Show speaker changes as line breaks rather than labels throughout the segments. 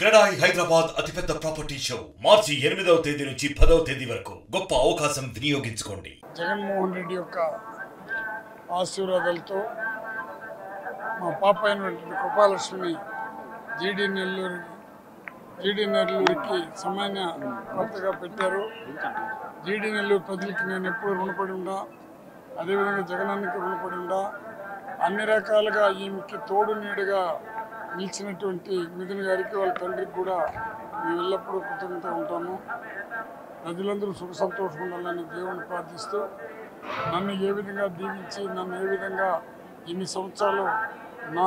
క్రెడాయి హైదరాబాద్ అతిపెద్ద property show మార్చి 8వ తేదీ నుంచి 10వ తేదీ వరకు గొప్ప అవకాశం వినియోగించుకోండి.
జగన్మోహన్ రెడ్డి యొక్క ఆశీర్వాదాలతో మా పాప అయినటువంటి కృపాలక్ష్మిని జీడీ నెల్లూరుకి సామాన్య కొత్తగా పెట్టారు. జీడీ నెల్లూరు ప్రజలకి నేను ఎప్పుడు రుణపడి ఉండా, అదేవిధంగా జగనన్నకి రుణపడి ఉండా. అన్ని రకాలుగా ఈమెకి తోడు నీడుగా నిలిచినటువంటి మిథున్ గారికి వాళ్ళ తండ్రికి కూడా మేము ఎల్లప్పుడూ కృతజ్ఞత ఉంటాము. ప్రజలందరూ సుఖ సంతోషం ఉండాలని దేవుని ప్రార్థిస్తూ నన్ను ఏ విధంగా దీవించి నన్ను ఏ విధంగా ఇన్ని సంవత్సరాలు నా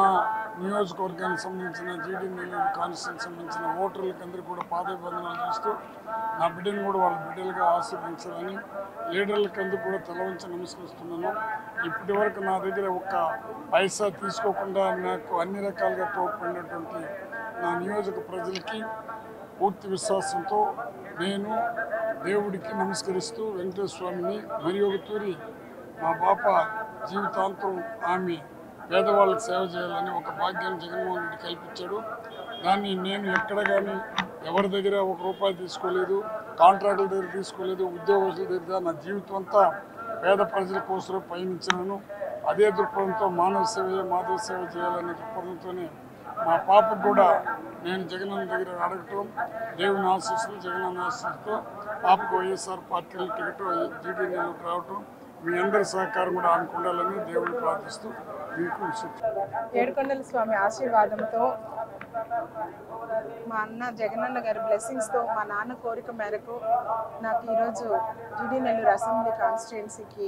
నియోజకవర్గానికి సంబంధించిన జీడీ నెల్లూరు కాన్స్టిట్యూన్సీకి సంబంధించిన ఓటర్లకి అందరూ కూడా పాదాభివందనాలు చేస్తూ నా బిడ్డను కూడా వాళ్ళ బిడ్డలుగా ఆశీర్వదించాలని లీడర్లకి అందరూ కూడా తల వంచి నమస్కరిస్తున్నాను. ఇప్పటి వరకు నా దగ్గర ఒక్క పైసా తీసుకోకుండా నాకు అన్ని రకాలుగా తోడ్పడినటువంటి నా నియోజక ప్రజలకి పూర్తి విశ్వాసంతో నేను దేవుడికి నమస్కరిస్తూ వెంకటేశ్వర స్వామిని మరి ఒక తూరి మా పాప జీవితాంతం ఆమె పేదవాళ్ళకి సేవ చేయాలని ఒక భాగ్యాన్ని జగన్మోహన్ రెడ్డి కల్పించాడు. దాన్ని నేను ఎక్కడ కానీ ఎవరి దగ్గర ₹1 తీసుకోలేదు, కాంట్రాక్టుల దగ్గర తీసుకోలేదు, ఉద్యోగస్తుల దగ్గర నా జీవితం అంతా పేద ప్రజల కోసం పయనించినాను. అదే దృక్పథంతో మానవ సేవ చేయాలనే దృక్పథంతోనే మా పాపకు కూడా నేను జగనన్న దగ్గర అడగటం, దేవుని ఆశీస్సులు జగనన్న ఆశీస్సులతో పాపకు వైఎస్ఆర్ పార్టీలో టికెట్ జీడీ నెల్లూరుకు రావటం, మీ అందరి సహకారం కూడా ఆమెకు ఉండాలని దేవుని ప్రార్థిస్తూ మీకు
ఏడుకొండల స్వామి ఆశీర్వాదంతో మా అన్న జగనన్న గారి బ్లెస్సింగ్స్తో మా నాన్న కోరిక మేరకు నాకు ఈరోజు జీడీ నెల్లూరు అసెంబ్లీ కాన్స్టిట్యుయెన్సీకి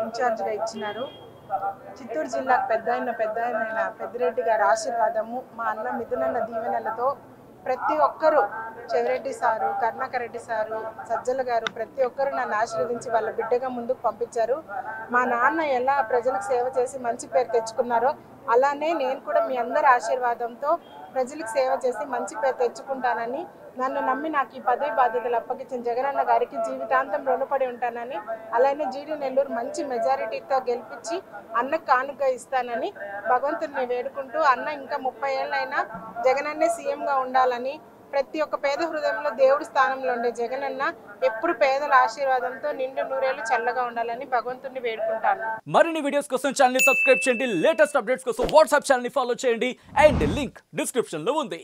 ఇన్ఛార్జ్గా ఇచ్చినారు. చిత్తూరు జిల్లాకు పెద్దాయన పెద్దిరెడ్డి గారి ఆశీర్వాదము, మా అన్న మిథునన్న దీవెనలతో ప్రతి ఒక్కరూ చెవిరెడ్డి సారు, కరుణాకర్ రెడ్డి సారు, సజ్జల గారు ప్రతి ఒక్కరూ నన్ను ఆశీర్వదించి వాళ్ళ బిడ్డగా ముందుకు పంపించారు. మా నాన్న ఎలా ప్రజలకు సేవ చేసి మంచి పేరు తెచ్చుకున్నారో అలానే నేను కూడా మీ అందరి ఆశీర్వాదంతో ప్రజలకు సేవ చేసి మంచి పేరు తెచ్చుకుంటానని, నన్ను నమ్మి నాకు ఈ పదవి బాధ్యతలు అప్పగించిన జగనన్న గారికి జీవితాంతం రుణపడి ఉంటానని, అలానే జీడీ నెల్లూరు మంచి మెజారిటీతో గెలిపించి అన్నకు కానుక ఇస్తానని భగవంతుడిని వేడుకుంటూ, అన్న ఇంకా 30 ఏళ్ళైనా జగనన్నే సీఎంగా ఉండాలని, ప్రతి ఒక్క పేద హృదయంలో దేవుడి స్థానంలో ఉండే జగనన్న ఎప్పుడు పేదల ఆశీర్వాదంతో నిండు నూరేళ్లు చల్లగా ఉండాలని భగవంతుడిని వేడుకుంటాను.
మరిన్ని వీడియోస్ కోసం ఛానల్ ని సబ్స్క్రైబ్ చేయండి, లేటెస్ట్ అప్డేట్స్ కోసం వాట్సాప్ ఛానల్ ని ఫాలో చేయండి అండ్ లింక్ డిస్క్రిప్షన్ లో ఉంది.